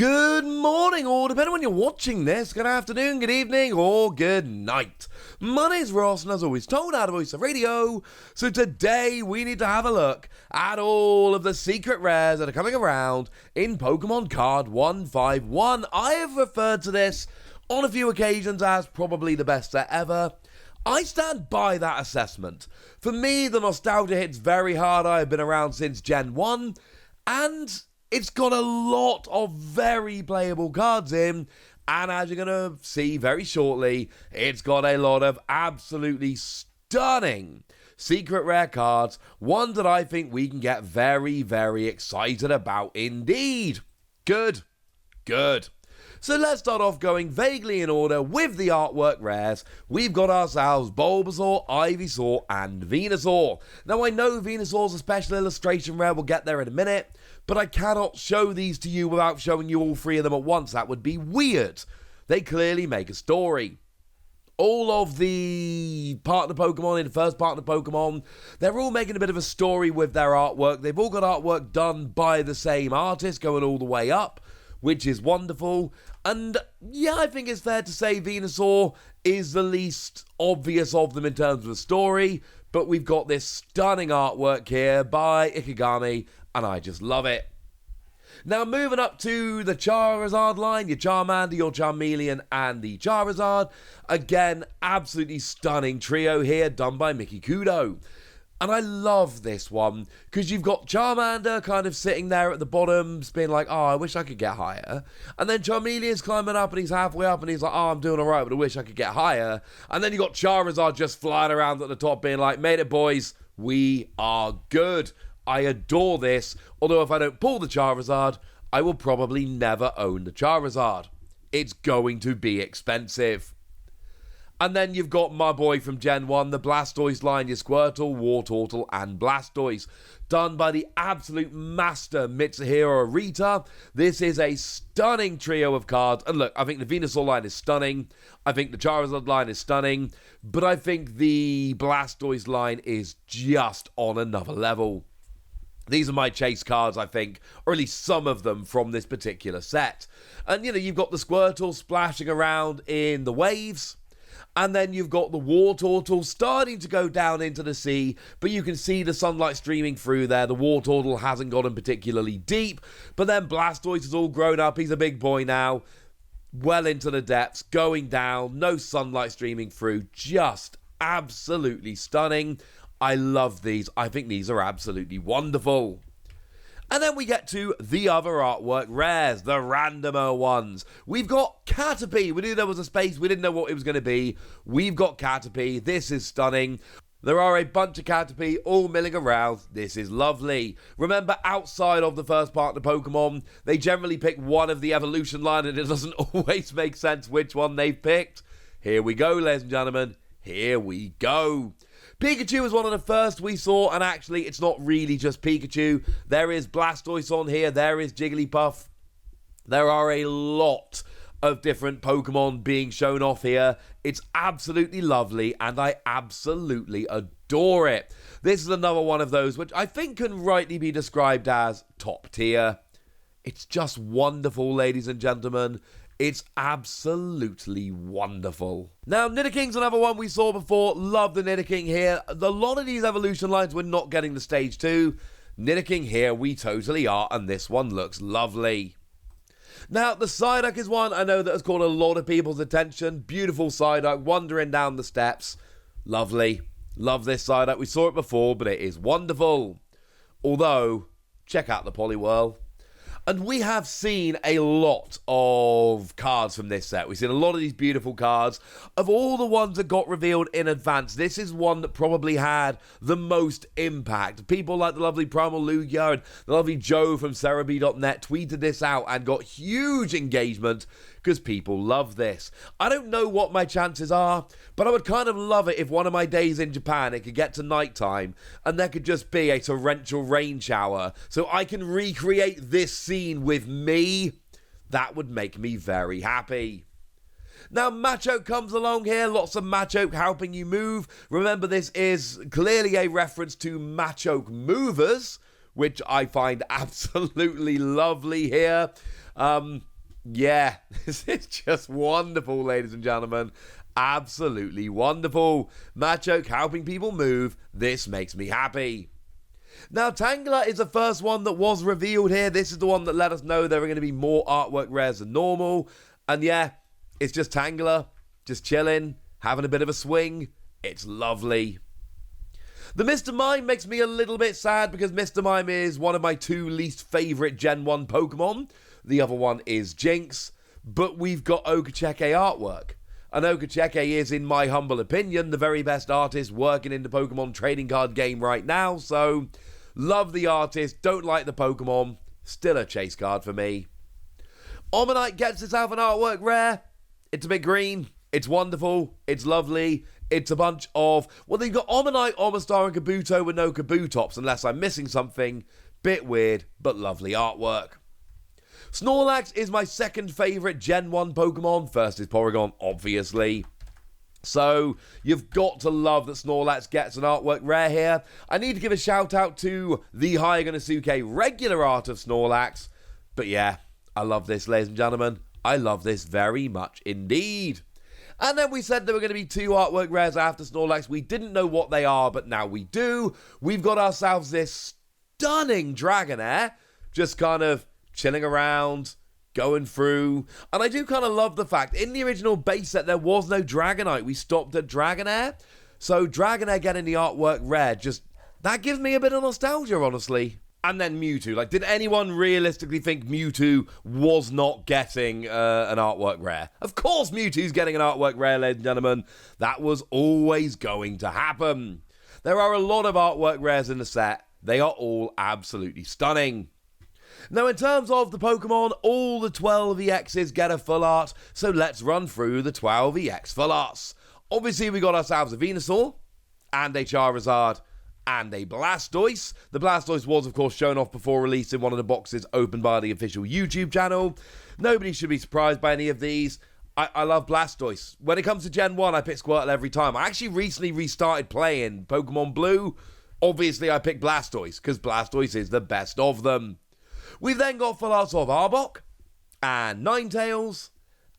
Good morning, or depending on when you're watching this, good afternoon, good evening, or good night. My name's Ross, and as always, told out of Voice of Radio. So today, we need to have a look at all of the secret rares that are coming around in Pokémon Card 151. I have referred to this on a few occasions as probably the best set ever. I stand by that assessment. For me, the nostalgia hits very hard. I have been around since Gen 1, and it's got a lot of very playable cards in, and as you're going to see very shortly, it's got a lot of absolutely stunning secret rare cards, ones that I think we can get very, very excited about indeed. Good. So let's start off going vaguely in order with the artwork rares. We've got ourselves Bulbasaur, Ivysaur, and Venusaur. Now I know Venusaur's a special illustration rare, we'll get there in a minute, but I cannot show these to you without showing you all three of them at once. That would be weird. They clearly make a story. All of the partner Pokemon in the first partner Pokemon, they're all making a bit of a story with their artwork. They've all got artwork done by the same artist going all the way up, which is wonderful. And yeah, I think it's fair to say Venusaur is the least obvious of them in terms of the story, but we've got this stunning artwork here by Ikigami, and I just love it. Now moving up to the Charizard line, your Charmander, your Charmeleon, and the Charizard. Again, absolutely stunning trio here done by Miki Kudo. And I love this one, because you've got Charmander kind of sitting there at the bottom, being like, oh, I wish I could get higher. And then Charmeleon's climbing up, and he's halfway up, and he's like, oh, I'm doing alright, but I wish I could get higher. And then you got Charizard just flying around at the top, being like, made it, boys, we are good. I adore this, although if I don't pull the Charizard, I will probably never own the Charizard. It's going to be expensive. And then you've got my boy from Gen 1, the Blastoise line, your Squirtle, Wartortle, and Blastoise. Done by the absolute master Mitsuhiro Arita. This is a stunning trio of cards. And look, I think the Venusaur line is stunning. I think the Charizard line is stunning. But I think the Blastoise line is just on another level. These are my chase cards, I think, or at least some of them from this particular set. And, you know, you've got the Squirtle splashing around in the waves. And then you've got the Wartortle starting to go down into the sea, but you can see the sunlight streaming through there. The Wartortle hasn't gotten particularly deep, but then Blastoise is all grown up. He's a big boy now, well into the depths, going down, no sunlight streaming through, just absolutely stunning. I love these. I think these are absolutely wonderful. And then we get to the other artwork rares, the randomer ones. We've got Caterpie. We knew there was a space. We didn't know what it was going to be. We've got Caterpie. This is stunning. There are a bunch of Caterpie all milling around. This is lovely. Remember, outside of the first partner Pokemon, they generally pick one of the evolution line, and it doesn't always make sense which one they've picked. Here we go, ladies and gentlemen. Here we go. Pikachu is one of the first we saw, and actually it's not really just Pikachu. There is Blastoise on here, there is Jigglypuff. There are a lot of different Pokemon being shown off here. It's absolutely lovely, and I absolutely adore it. This is another one of those which I think can rightly be described as top tier. It's just wonderful, ladies and gentlemen. It's absolutely wonderful. Now, Nidoking's another one we saw before. Love the Nidoking here. A lot of these evolution lines we're not getting the stage 2. Nidoking here we totally are, and this one looks lovely. Now, the Psyduck is one I know that has caught a lot of people's attention. Beautiful Psyduck wandering down the steps. Lovely. Love this Psyduck. We saw it before, but it is wonderful. Although, check out the Poliwhirl. And we have seen a lot of cards from this set. We've seen a lot of these beautiful cards. Of all the ones that got revealed in advance, this is one that probably had the most impact. People like the lovely Primal Lugia and the lovely Joe from Cerebi.net tweeted this out and got huge engagement because people love this. I don't know what my chances are, but I would kind of love it if one of my days in Japan, it could get to nighttime and there could just be a torrential rain shower so I can recreate this scene with me. That would make me very happy. Now, Machoke comes along here. Lots of Machoke helping you move. Remember, this is clearly a reference to Machoke Movers, which I find absolutely lovely here. Yeah, this is just wonderful, ladies and gentlemen. Absolutely wonderful. Machoke helping people move. This makes me happy. Now, Tangela is the first one that was revealed here. This is the one that let us know there are going to be more artwork rares than normal. And yeah, it's just Tangela, just chilling, having a bit of a swing. It's lovely. The Mr. Mime makes me a little bit sad because Mr. Mime is one of my two least favourite Gen 1 Pokemon. The other one is Jinx. But we've got Okacheke artwork. And Okacheke is, in my humble opinion, the very best artist working in the Pokemon trading card game right now. So, love the artist, don't like the Pokemon. Still a chase card for me. Omanyte gets itself an artwork rare. It's a bit green. It's wonderful. It's lovely. It's a bunch of... Well, they've got Omanyte, Omastar, and Kabuto with no Kabutops, unless I'm missing something. Bit weird, but lovely artwork. Snorlax is my second favourite Gen 1 Pokemon. First is Porygon, obviously. So, you've got to love that Snorlax gets an artwork rare here. I need to give a shout out to the Hayaganosuke regular art of Snorlax. But yeah, I love this, ladies and gentlemen. I love this very much indeed. And then we said there were going to be two artwork rares after Snorlax. We didn't know what they are, but now we do. We've got ourselves this stunning Dragonair, just kind of chilling around, going through. And I do kind of love the fact, in the original base set, there was no Dragonite. We stopped at Dragonair. So Dragonair getting the artwork rare, just, that gives me a bit of nostalgia, honestly. And then Mewtwo. Like, did anyone realistically think Mewtwo was not getting an artwork rare? Of course Mewtwo's getting an artwork rare, ladies and gentlemen. That was always going to happen. There are a lot of artwork rares in the set. They are all absolutely stunning. Now, in terms of the Pokemon, all the 12 EXs get a full art, so let's run through the 12 EX full arts. Obviously, we got ourselves a Venusaur, and a Charizard, and a Blastoise. The Blastoise was, of course, shown off before release in one of the boxes opened by the official YouTube channel. Nobody should be surprised by any of these. I love Blastoise. When it comes to Gen 1, I pick Squirtle every time. I actually recently restarted playing Pokemon Blue. Obviously, I picked Blastoise, because Blastoise is the best of them. We've then got full arts of Arbok, and Ninetales,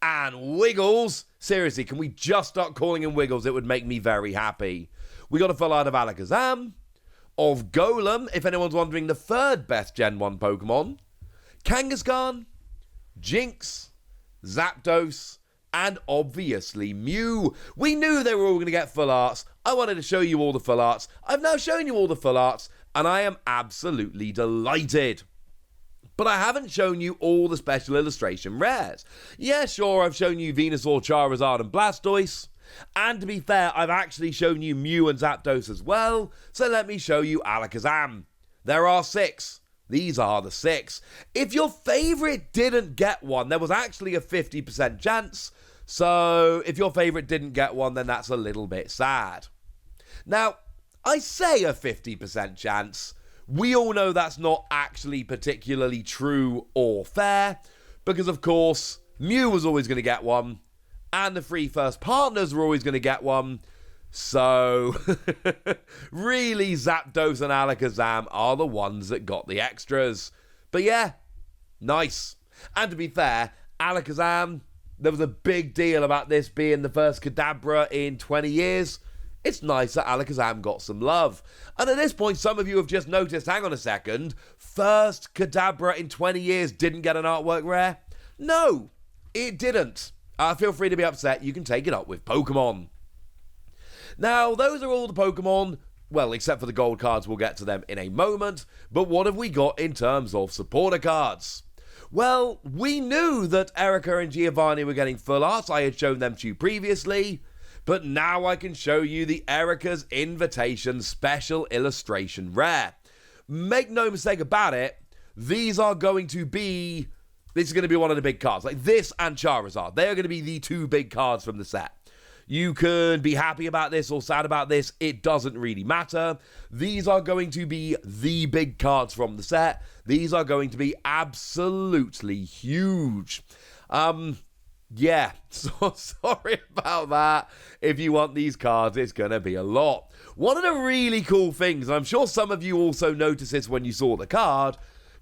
and Wiggles. Seriously, can we just start calling him Wiggles? It would make me very happy. We got a full art of Alakazam, of Golem, if anyone's wondering, the third best Gen 1 Pokemon, Kangaskhan, Jinx, Zapdos, and obviously Mew. We knew they were all going to get full arts. I wanted to show you all the full arts. I've now shown you all the full arts, and I am absolutely delighted. But I haven't shown you all the special illustration rares. Yeah, sure, I've shown you Venusaur, Charizard, and Blastoise. And to be fair, I've actually shown you Mew and Zapdos as well. So let me show you Alakazam. There are 6. These are the 6. If your favourite didn't get one, there was actually a 50% chance. So if your favourite didn't get one, then that's a little bit sad. Now, I say a 50% chance. We all know that's not actually particularly true or fair, because of course, Mew was always going to get one, and the 3 first partners were always going to get one, so really Zapdos and Alakazam are the ones that got the extras. But yeah, nice. And to be fair, Alakazam, there was a big deal about this being the first Kadabra in 20 years. It's nice that Alakazam got some love. And at this point, some of you have just noticed, hang on a second, first Kadabra in 20 years didn't get an artwork rare? No, it didn't. Feel free to be upset. You can take it up with Pokemon. Now, those are all the Pokemon. Well, except for the gold cards, we'll get to them in a moment. But what have we got in terms of supporter cards? Well, we knew that Erica and Giovanni were getting full arts. I had shown them to you previously. But now I can show you the Erica's Invitation Special Illustration Rare. Make no mistake about it, these are going to be... This is going to be one of the big cards. Like this and Charizard. They are going to be the 2 big cards from the set. You can be happy about this or sad about this. It doesn't really matter. These are going to be the big cards from the set. These are going to be absolutely huge. Yeah, so sorry about that. If you want these cards, it's going to be a lot. One of the really cool things, and I'm sure some of you also noticed this when you saw the card,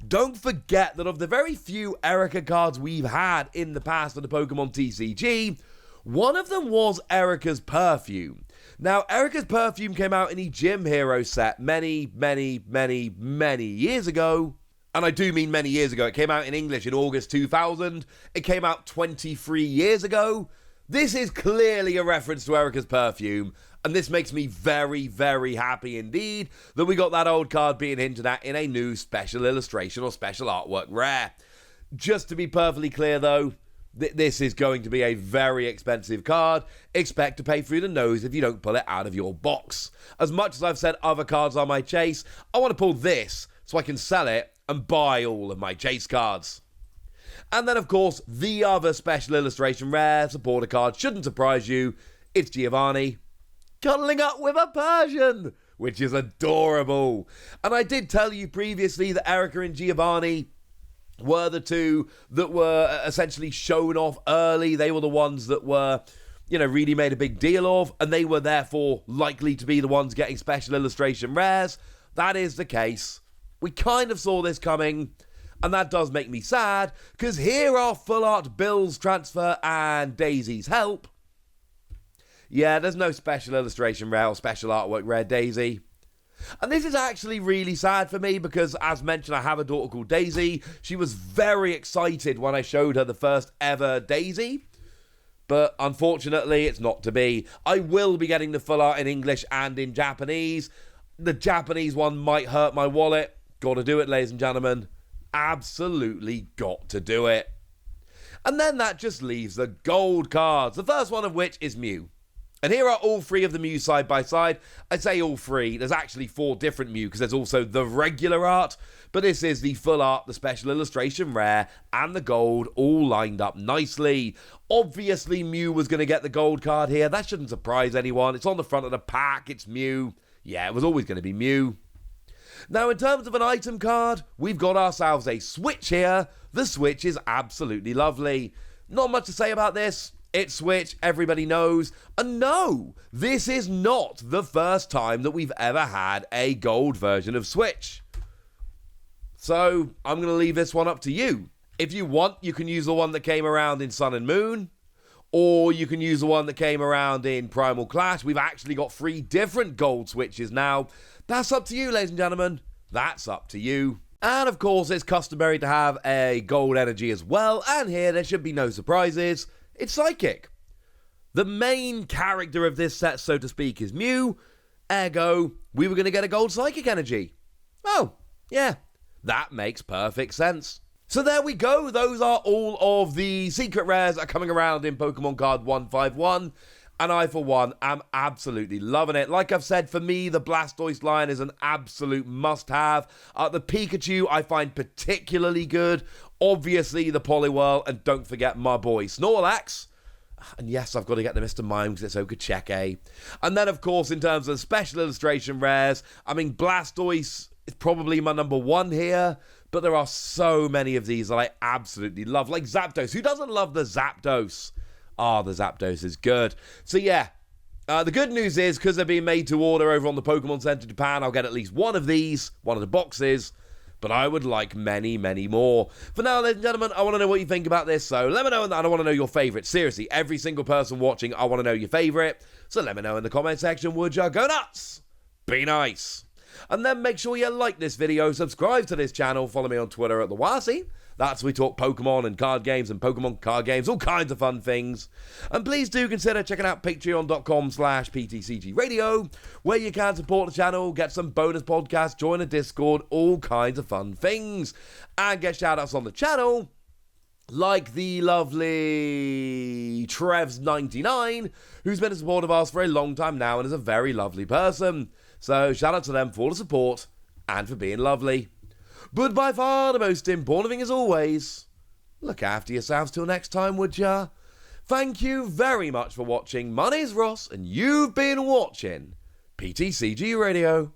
don't forget that of the very few Erica cards we've had in the past on the Pokemon TCG, one of them was Erica's Perfume. Now, Erica's Perfume came out in the Gym Hero set many years ago. And I do mean many years ago. It came out in English in August 2000. It came out 23 years ago. This is clearly a reference to Erica's Perfume. And this makes me very happy indeed that we got that old card being hinted at in a new special illustration or special artwork rare. Just to be perfectly clear though, this is going to be a very expensive card. Expect to pay through the nose if you don't pull it out of your box. As much as I've said other cards are my chase, I want to pull this so I can sell it and buy all of my chase cards. And then of course, the other special illustration rare supporter card shouldn't surprise you. It's Giovanni cuddling up with a Persian, which is adorable. And I did tell you previously that Erica and Giovanni were the two that were essentially shown off early. They were the ones that were, really made a big deal of, and they were therefore likely to be the ones getting special illustration rares. That is the case. We kind of saw this coming, and that does make me sad, because here are full art Bill's transfer and Daisy's help. Yeah, there's no special illustration rare or special artwork rare Daisy. And this is actually really sad for me because, as mentioned, I have a daughter called Daisy. She was very excited when I showed her the first ever Daisy. But unfortunately, it's not to be. I will be getting the full art in English and in Japanese. The Japanese one might hurt my wallet. Got to do it, ladies and gentlemen. Absolutely got to do it. And then that just leaves the gold cards. The first one of which is Mew. And here are all three of the Mew side by side. I'd say all three. There's actually 4 different Mew because there's also the regular art. But this is the full art, the special illustration rare, and the gold all lined up nicely. Obviously, Mew was going to get the gold card here. That shouldn't surprise anyone. It's on the front of the pack. It's Mew. Yeah, it was always going to be Mew. Now, in terms of an item card, we've got ourselves a Switch here. The Switch is absolutely lovely. Not much to say about this. It's Switch, everybody knows. And no, this is not the first time that we've ever had a gold version of Switch. So, I'm going to leave this one up to you. If you want, you can use the one that came around in Sun and Moon. Or you can use the one that came around in Primal Clash. We've actually got 3 different gold Switches now. That's up to you, ladies and gentlemen. That's up to you. And of course, it's customary to have a gold energy as well. And here, there should be no surprises. It's Psychic. The main character of this set, so to speak, is Mew. Ergo, we were going to get a gold Psychic energy. Oh, yeah. That makes perfect sense. So there we go. Those are all of the secret rares that are coming around in Pokemon Card 151. And I, for one, am absolutely loving it. Like I've said, for me, the Blastoise line is an absolute must-have. The Pikachu I find particularly good. Obviously, the Poliwhirl, and don't forget my boy Snorlax. And yes, I've got to get the Mr. Mime because it's Okacheke. And then, of course, in terms of special illustration rares, I mean, Blastoise is probably my number 1 here. But there are so many of these that I absolutely love. Like Zapdos. Who doesn't love the Zapdos? The Zapdos is good. So yeah, the good news is, because they're being made to order over on the Pokemon Center Japan, I'll get at least one of these, one of the boxes, but I would like many more. For now, ladies and gentlemen, I want to know what you think about this, so let me know, and I want to know your favourite. Seriously, every single person watching, I want to know your favourite, so let me know in the comment section, would ya? Go nuts! Be nice! And then make sure you like this video, subscribe to this channel, follow me on Twitter at TheWasi. That's we talk Pokemon and card games and Pokemon card games, all kinds of fun things. And please do consider checking out patreon.com/PTCGradio, where you can support the channel, get some bonus podcasts, join a Discord, all kinds of fun things. And get shout-outs on the channel, like the lovely Trevs99, who's been a supporter of ours for a long time now and is a very lovely person. So shout out to them for the support and for being lovely. But by far the most important thing, as always, look after yourselves till next time, would ya? Thank you very much for watching. My name's Ross, and you've been watching PTCG Radio.